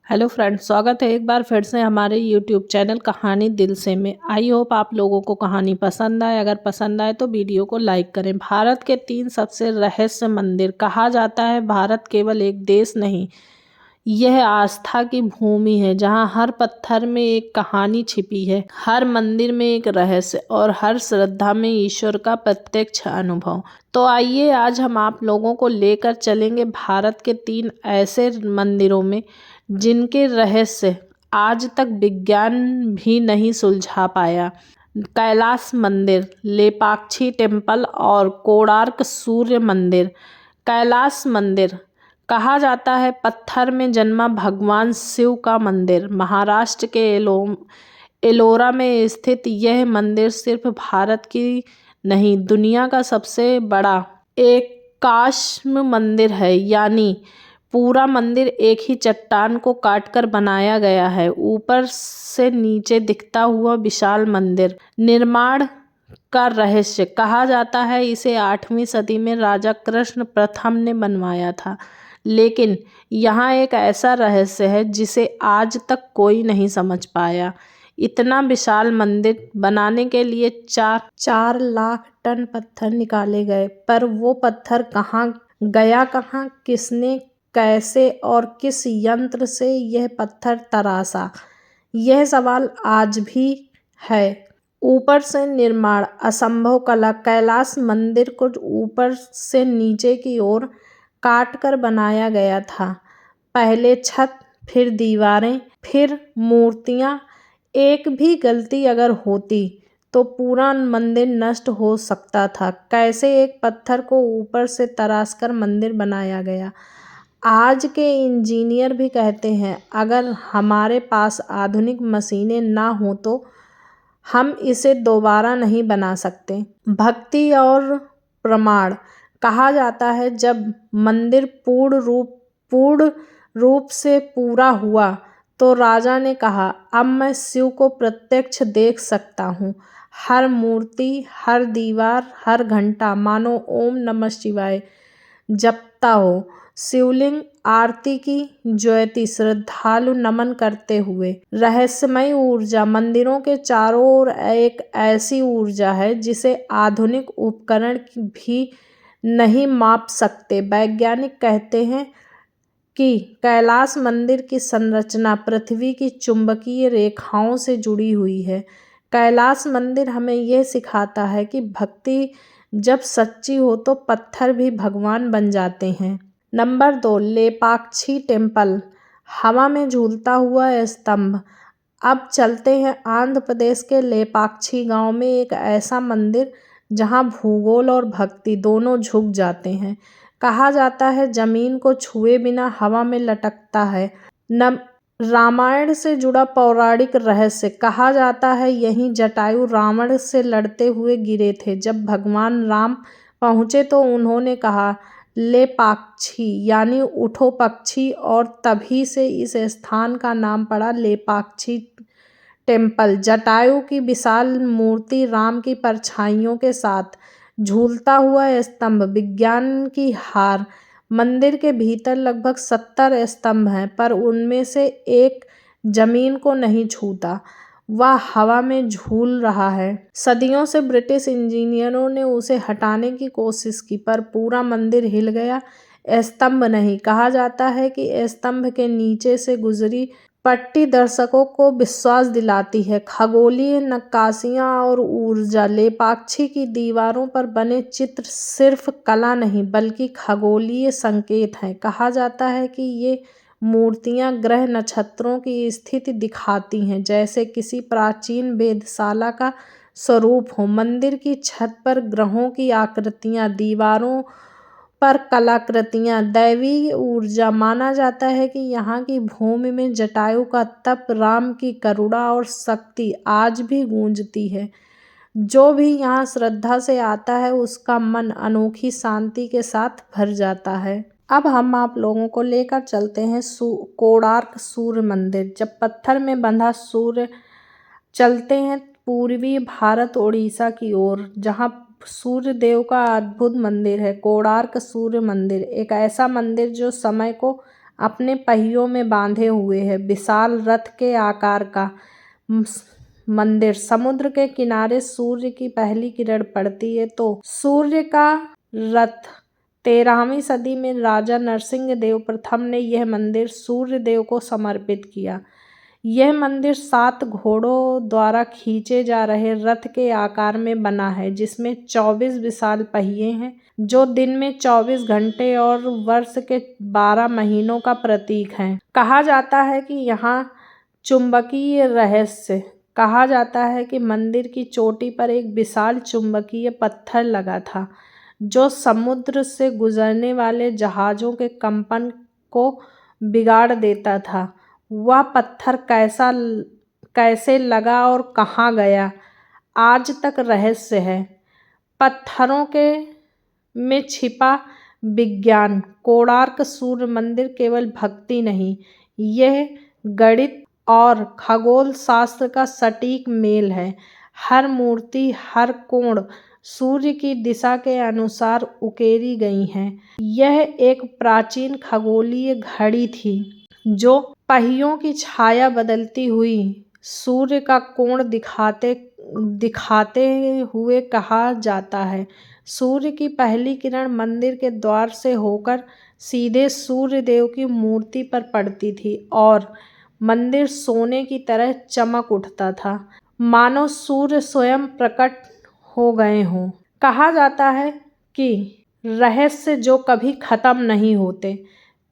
Hello friends, स्वागत है एक बार फिर से हमारे यूट्यूब चैनल कहानी दिल से में। आई होप आप लोगों को कहानी पसंद आए। अगर पसंद आए तो वीडियो को लाइक करें। भारत के 3 सबसे रहस्य मंदिर। कहा जाता है भारत केवल एक देश नहीं, यह आस्था की भूमि है जहां हर पत्थर में एक कहानी छिपी है, हर मंदिर में एक रहस्य और हर श्रद्धा में ईश्वर का प्रत्यक्ष अनुभव। तो आइए आज हम आप लोगों को लेकर चलेंगे भारत के 3 ऐसे मंदिरों में जिनके रहस्य आज तक विज्ञान भी नहीं सुलझा पाया। कैलाश मंदिर, लेपाक्षी टेम्पल और कोणार्क सूर्य मंदिर। कैलाश मंदिर कहा जाता है पत्थर में जन्मा भगवान शिव का मंदिर। महाराष्ट्र के एलोरा में स्थित यह मंदिर सिर्फ भारत की नहीं, दुनिया का सबसे बड़ा एकाश्म मंदिर है। यानी पूरा मंदिर एक ही चट्टान को काटकर बनाया गया है। ऊपर से नीचे दिखता हुआ विशाल मंदिर। निर्माण का रहस्य कहा जाता है इसे 8वीं सदी में राजा कृष्ण प्रथम ने बनवाया था। लेकिन यहाँ एक ऐसा रहस्य है जिसे आज तक कोई नहीं समझ पाया। इतना विशाल मंदिर बनाने के लिए 4 लाख टन पत्थर निकाले गए, पर वो पत्थर कहाँ गया, कहाँ, किसने, कैसे और किस यंत्र से यह पत्थर तराशा, यह सवाल आज भी है। ऊपर से निर्माण असंभव कला। कैलाश मंदिर को ऊपर से नीचे की ओर काट कर बनाया गया था। पहले छत, फिर दीवारें, फिर मूर्तियां। एक भी गलती अगर होती तो पूरा मंदिर नष्ट हो सकता था। कैसे एक पत्थर को ऊपर से तराश कर मंदिर बनाया गया। आज के इंजीनियर भी कहते हैं अगर हमारे पास आधुनिक मशीनें ना हो तो हम इसे दोबारा नहीं बना सकते। भक्ति और प्रमाण कहा जाता है जब मंदिर पूर्ण रूप से पूरा हुआ तो राजा ने कहा अब मैं शिव को प्रत्यक्ष देख सकता हूँ। हर मूर्ति, हर दीवार, हर घंटा मानो ओम नमः शिवाय जपता हो। शिवलिंग, आरती की ज्योति, श्रद्धालु नमन करते हुए। रहस्यमय ऊर्जा मंदिरों के चारों ओर एक ऐसी ऊर्जा है जिसे आधुनिक उपकरण भी नहीं माप सकते। वैज्ञानिक कहते हैं कि कैलाश मंदिर की संरचना पृथ्वी की चुंबकीय रेखाओं से जुड़ी हुई है। कैलाश मंदिर हमें यह सिखाता है कि भक्ति जब सच्ची हो तो पत्थर भी भगवान बन जाते हैं। नंबर 2, लेपाक्षी टेम्पल, हवा में झूलता हुआ स्तंभ। अब चलते हैं आंध्र प्रदेश के लेपाक्षी गांव में एक ऐसा मंदिर जहां भूगोल और भक्ति दोनों झुक जाते हैं। कहा जाता है जमीन को छुए बिना हवा में लटकता है। रामायण से जुड़ा पौराणिक रहस्य कहा जाता है यहीं जटायु रावण से लड़ते हुए गिरे थे। जब भगवान राम पहुँचे तो उन्होंने कहा लेपाक्षी यानी उठो पक्षी, और तभी से इस स्थान का नाम पड़ा लेपाक्षी टेम्पल। जटायु की विशाल मूर्ति, राम की परछाइयों के साथ झूलता हुआ स्तंभ, विज्ञान की हार। मंदिर के भीतर लगभग 70 स्तंभ हैं, पर उनमें से एक जमीन को नहीं छूता, वह हवा में झूल रहा है। सदियों से ब्रिटिश इंजीनियरों ने उसे हटाने की कोशिश की, पर पूरा मंदिर हिल गया, स्तंभ नहीं। कहा जाता है कि स्तंभ के नीचे से गुजरी पट्टी दर्शकों को विश्वास दिलाती है। खगोलीय नक्काशियां और ऊर्जा। लेपाक्षी की दीवारों पर बने चित्र सिर्फ कला नहीं बल्कि खगोलीय संकेत हैं। कहा जाता है कि ये मूर्तियां ग्रह नक्षत्रों की स्थिति दिखाती हैं, जैसे किसी प्राचीन वेधशाला का स्वरूप हो। मंदिर की छत पर ग्रहों की आकृतियां, दीवारों पर कलाकृतियां, दैवी ऊर्जा। माना जाता है कि यहाँ की भूमि में जटायु का तप, राम की करुणा और शक्ति आज भी गूंजती है। जो भी यहाँ श्रद्धा से आता है उसका मन अनोखी शांति के साथ भर जाता है। अब हम आप लोगों को लेकर चलते हैं कोणार्क सूर्य मंदिर। जब पत्थर में बंधा सूर्य चलते हैं पूर्वी भारत ओडिशा की ओर, जहाँ सूर्य देव का अद्भुत मंदिर है। कोणार्क सूर्य मंदिर एक ऐसा मंदिर जो समय को अपने पहियों में बांधे हुए है। विशाल रथ के आकार का मंदिर। समुद्र के किनारे सूर्य की पहली किरण पड़ती है तो सूर्य का रथ। 13वीं सदी में राजा नरसिंह देव प्रथम ने यह मंदिर सूर्य देव को समर्पित किया। यह मंदिर 7 घोड़ों द्वारा खींचे जा रहे रथ के आकार में बना है, जिसमें 24 विशाल पहिए हैं, जो दिन में 24 घंटे और वर्ष के 12 महीनों का प्रतीक है। कहा जाता है कि यहाँ चुंबकीय रहस्य। कहा जाता है कि मंदिर की चोटी पर एक विशाल चुंबकीय पत्थर लगा था, जो समुद्र से गुजरने वाले जहाज़ों के कंपन को बिगाड़ देता था। वह पत्थर कैसे लगा और कहाँ गया, आज तक रहस्य है। पत्थरों के में छिपा विज्ञान। कोणार्क सूर्य मंदिर केवल भक्ति नहीं, यह गणित और खगोल शास्त्र का सटीक मेल है। हर मूर्ति, हर कोण सूर्य की दिशा के अनुसार उकेरी गई है। यह एक प्राचीन खगोलीय घड़ी थी, जो पहियों की छाया बदलती हुई सूर्य का कोण दिखाते हुए कहा जाता है। सूर्य की पहली किरण मंदिर के द्वार से होकर सीधे सूर्य देव की मूर्ति पर पड़ती थी और मंदिर सोने की तरह चमक उठता था, मानो सूर्य स्वयं प्रकट हो गए हों। कहा जाता है कि रहस्य जो कभी खत्म नहीं होते।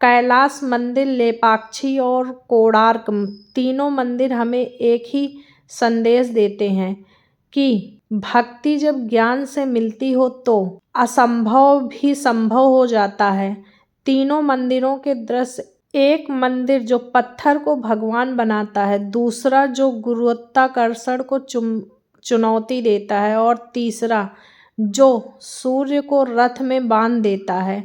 कैलाश मंदिर, लेपाक्षी और कोणार्क तीनों मंदिर हमें एक ही संदेश देते हैं कि भक्ति जब ज्ञान से मिलती हो तो असंभव भी संभव हो जाता है। तीनों मंदिरों के दृश्य, एक मंदिर जो पत्थर को भगवान बनाता है, दूसरा जो गुरुत्वाकर्षण को चुनौती देता है और तीसरा जो सूर्य को रथ में बांध देता है।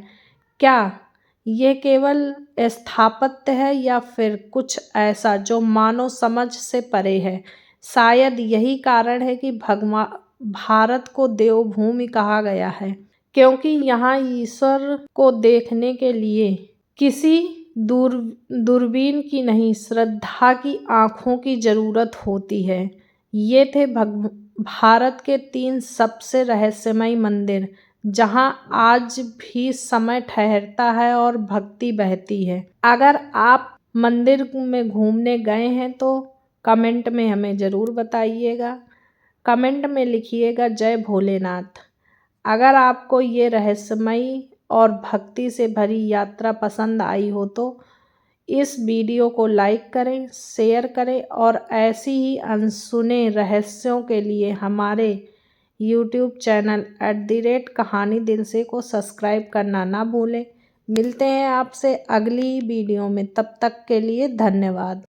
क्या ये केवल स्थापत्य है या फिर कुछ ऐसा जो मानव समझ से परे है? शायद यही कारण है कि भारत को देवभूमि कहा गया है, क्योंकि यहाँ ईश्वर को देखने के लिए किसी दूरबीन की नहीं, श्रद्धा की आँखों की जरूरत होती है। ये थे भारत के 3 सबसे रहस्यमय मंदिर, जहां आज भी समय ठहरता है और भक्ति बहती है। अगर आप मंदिर में घूमने गए हैं तो कमेंट में हमें ज़रूर बताइएगा। कमेंट में लिखिएगा जय भोलेनाथ। अगर आपको ये रहस्यमयी और भक्ति से भरी यात्रा पसंद आई हो तो इस वीडियो को लाइक करें, शेयर करें और ऐसी ही अनसुने रहस्यों के लिए हमारे YouTube चैनल @कहानी दिल से को सब्सक्राइब करना ना भूलें। मिलते हैं आपसे अगली वीडियो में, तब तक के लिए धन्यवाद।